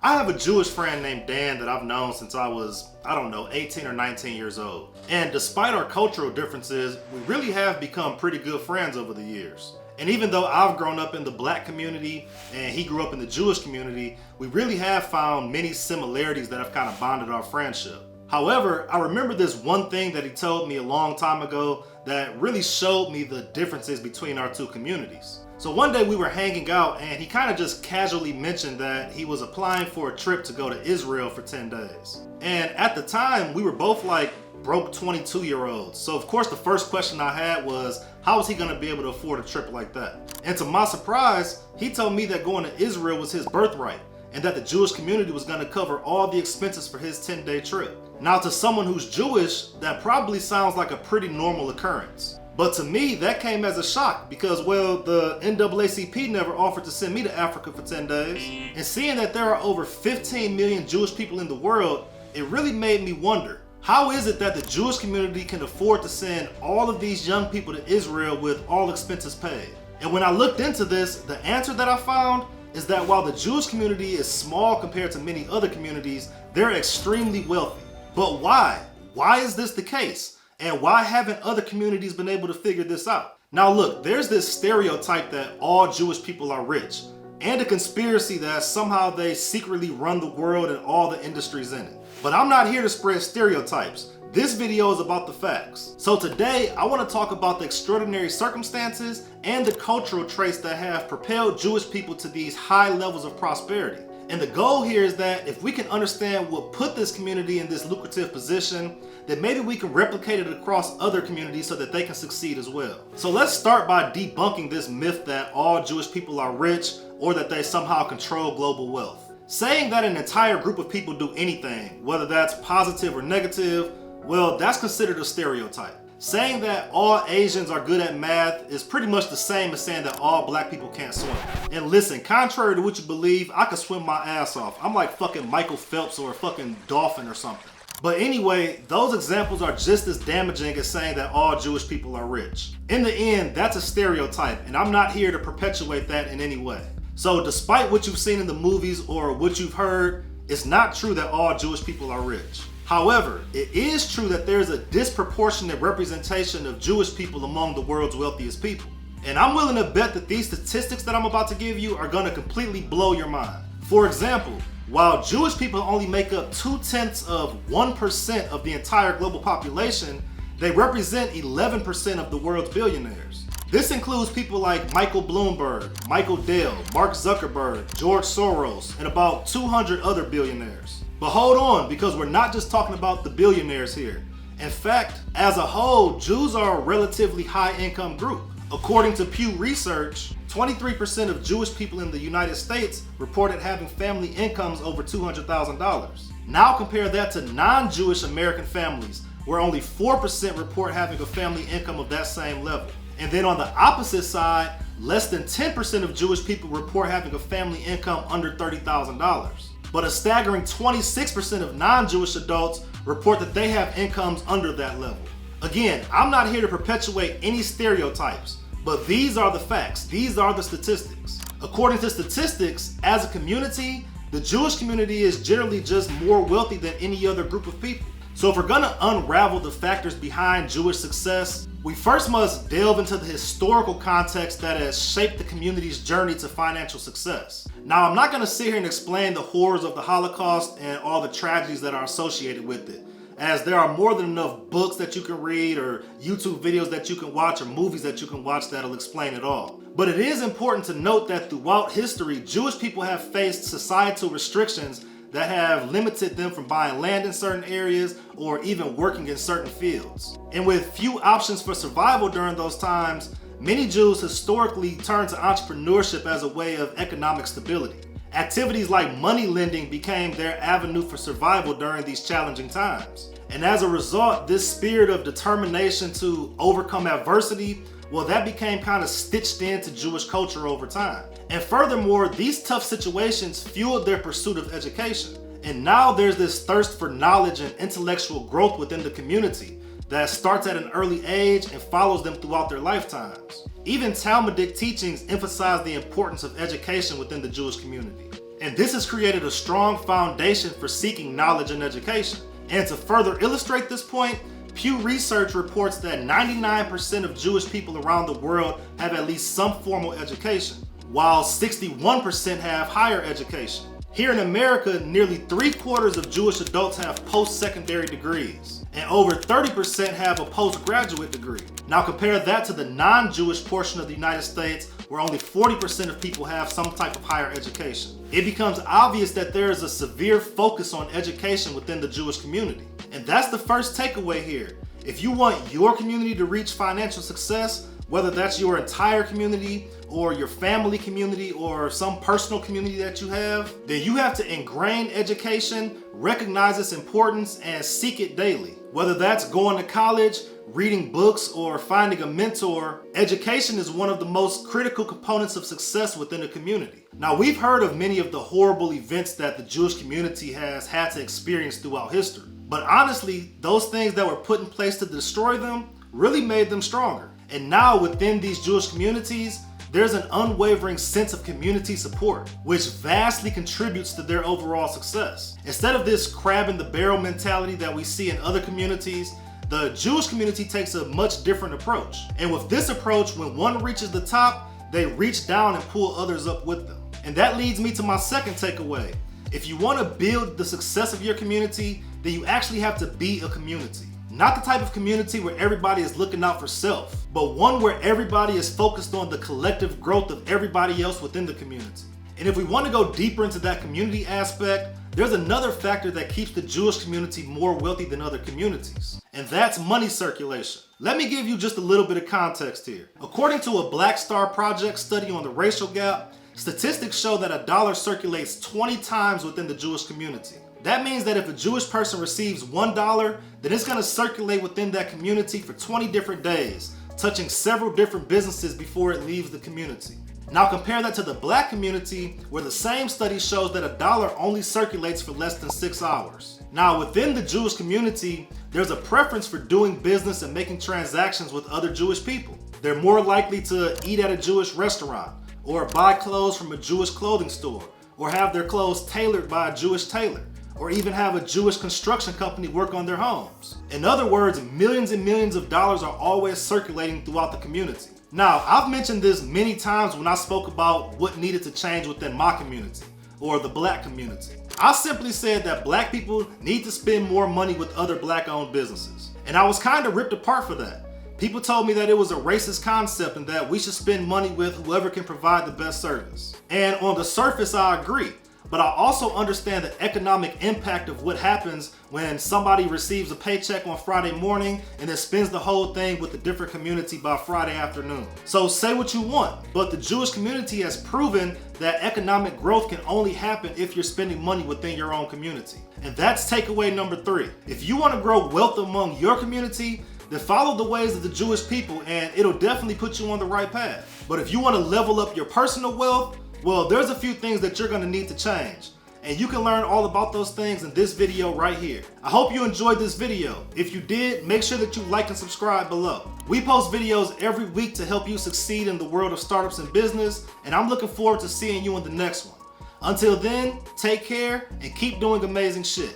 I have a Jewish friend named Dan that I've known since I was, 18 or 19 years old. And despite our cultural differences, we really have become pretty good friends over the years. And even though I've grown up in the black community and he grew up in the Jewish community, we really have found many similarities that have kind of bonded our friendship. However, I remember this one thing that he told me a long time ago that really showed me the differences between our two communities. So one day we were hanging out and he kind of just casually mentioned that he was applying for a trip to go to Israel for 10 days. And at the time, we were both like broke 22-year-olds. So of course the first question I had was, how was he gonna be able to afford a trip like that? And to my surprise, he told me that going to Israel was his birthright and that the Jewish community was gonna cover all the expenses for his 10-day trip. Now to someone who's Jewish, that probably sounds like a pretty normal occurrence. But to me, that came as a shock because, well, the NAACP never offered to send me to Africa for 10 days. And seeing that there are over 15 million Jewish people in the world, it really made me wonder, how is it that the Jewish community can afford to send all of these young people to Israel with all expenses paid? And when I looked into this, the answer that I found is that while the Jewish community is small compared to many other communities, they're extremely wealthy. But why? Why is this the case? And why haven't other communities been able to figure this out? Now look, there's this stereotype that all Jewish people are rich, and a conspiracy that somehow they secretly run the world and all the industries in it. But I'm not here to spread stereotypes. This video is about the facts. So today, I want to talk about the extraordinary circumstances and the cultural traits that have propelled Jewish people to these high levels of prosperity. And the goal here is that if we can understand what put this community in this lucrative position, then maybe we can replicate it across other communities so that they can succeed as well. So let's start by debunking this myth that all Jewish people are rich or that they somehow control global wealth. Saying that an entire group of people do anything, whether that's positive or negative, well, that's considered a stereotype. Saying that all Asians are good at math is pretty much the same as saying that all black people can't swim. And listen, contrary to what you believe, I can swim my ass off. I'm like fucking Michael Phelps or a fucking dolphin or something. But anyway, those examples are just as damaging as saying that all Jewish people are rich. In the end, that's a stereotype, and I'm not here to perpetuate that in any way. So despite what you've seen in the movies or what you've heard, it's not true that all Jewish people are rich. However, it is true that there's a disproportionate representation of Jewish people among the world's wealthiest people. And I'm willing to bet that these statistics that I'm about to give you are going to completely blow your mind. For example, while Jewish people only make up 0.2% of the entire global population, they represent 11% of the world's billionaires. This includes people like Michael Bloomberg, Michael Dell, Mark Zuckerberg, George Soros, and about 200 other billionaires. But hold on, because we're not just talking about the billionaires here. In fact, as a whole, Jews are a relatively high-income group. According to Pew Research, 23% of Jewish people in the United States reported having family incomes over $200,000. Now compare that to non-Jewish American families, where only 4% report having a family income of that same level. And then on the opposite side, less than 10% of Jewish people report having a family income under $30,000. But a staggering 26% of non-Jewish adults report that they have incomes under that level. Again, I'm not here to perpetuate any stereotypes, but these are the facts. These are the statistics. According to statistics, as a community, the Jewish community is generally just more wealthy than any other group of people. So if we're gonna unravel the factors behind Jewish success, we first must delve into the historical context that has shaped the community's journey to financial success. Now, I'm not gonna sit here and explain the horrors of the Holocaust and all the tragedies that are associated with it, as there are more than enough books that you can read or YouTube videos that you can watch or movies that you can watch that'll explain it all. But it is important to note that throughout history, Jewish people have faced societal restrictions that have limited them from buying land in certain areas or even working in certain fields. And with few options for survival during those times, many Jews historically turned to entrepreneurship as a way of economic stability. Activities like money lending became their avenue for survival during these challenging times. And as a result, this spirit of determination to overcome adversity, well, that became kind of stitched into Jewish culture over time. And furthermore, these tough situations fueled their pursuit of education. And now there's this thirst for knowledge and intellectual growth within the community that starts at an early age and follows them throughout their lifetimes. Even Talmudic teachings emphasize the importance of education within the Jewish community. And this has created a strong foundation for seeking knowledge and education. And to further illustrate this point, Pew Research reports that 99% of Jewish people around the world have at least some formal education, while 61% have higher education. Here in America, nearly 3/4 of Jewish adults have post-secondary degrees, and over 30% have a postgraduate degree. Now compare that to the non-Jewish portion of the United States, where only 40% of people have some type of higher education. It becomes obvious that there is a severe focus on education within the Jewish community. And that's the first takeaway here. If you want your community to reach financial success, whether that's your entire community or your family community or some personal community that you have, then you have to ingrain education, recognize its importance, and seek it daily. Whether that's going to college, reading books, or finding a mentor, education is one of the most critical components of success within a community. Now, we've heard of many of the horrible events that the Jewish community has had to experience throughout history. But honestly, those things that were put in place to destroy them really made them stronger. And now within these Jewish communities, there's an unwavering sense of community support, which vastly contributes to their overall success. Instead of this crab in the barrel mentality that we see in other communities, the Jewish community takes a much different approach. And with this approach, when one reaches the top, they reach down and pull others up with them. And that leads me to my second takeaway. If you want to build the success of your community, then you actually have to be a community. Not the type of community where everybody is looking out for self, but one where everybody is focused on the collective growth of everybody else within the community. And if we want to go deeper into that community aspect, there's another factor that keeps the Jewish community more wealthy than other communities, and that's money circulation. Let me give you just a little bit of context here. According to a Black Star Project study on the racial gap, statistics show that a dollar circulates 20 times within the Jewish community. That means that if a Jewish person receives $1, then it's going to circulate within that community for 20 different days, touching several different businesses before it leaves the community. Now compare that to the Black community, where the same study shows that a dollar only circulates for less than 6 hours. Now within the Jewish community, there's a preference for doing business and making transactions with other Jewish people. They're more likely to eat at a Jewish restaurant, or buy clothes from a Jewish clothing store, or have their clothes tailored by a Jewish tailor, or even have a Jewish construction company work on their homes. In other words, millions and millions of dollars are always circulating throughout the community. Now, I've mentioned this many times when I spoke about what needed to change within my community, or the Black community. I simply said that Black people need to spend more money with other Black-owned businesses. And I was kind of ripped apart for that. People told me that it was a racist concept and that we should spend money with whoever can provide the best service. And on the surface, I agree. But I also understand the economic impact of what happens when somebody receives a paycheck on Friday morning and then spends the whole thing with a different community by Friday afternoon. So say what you want, but the Jewish community has proven that economic growth can only happen if you're spending money within your own community. And that's takeaway number 3. If you want to grow wealth among your community, then follow the ways of the Jewish people and it'll definitely put you on the right path. But if you want to level up your personal wealth, well, there's a few things that you're going to need to change. And you can learn all about those things in this video right here. I hope you enjoyed this video. If you did, make sure that you like and subscribe below. We post videos every week to help you succeed in the world of startups and business, and I'm looking forward to seeing you in the next one. Until then, take care and keep doing amazing shit.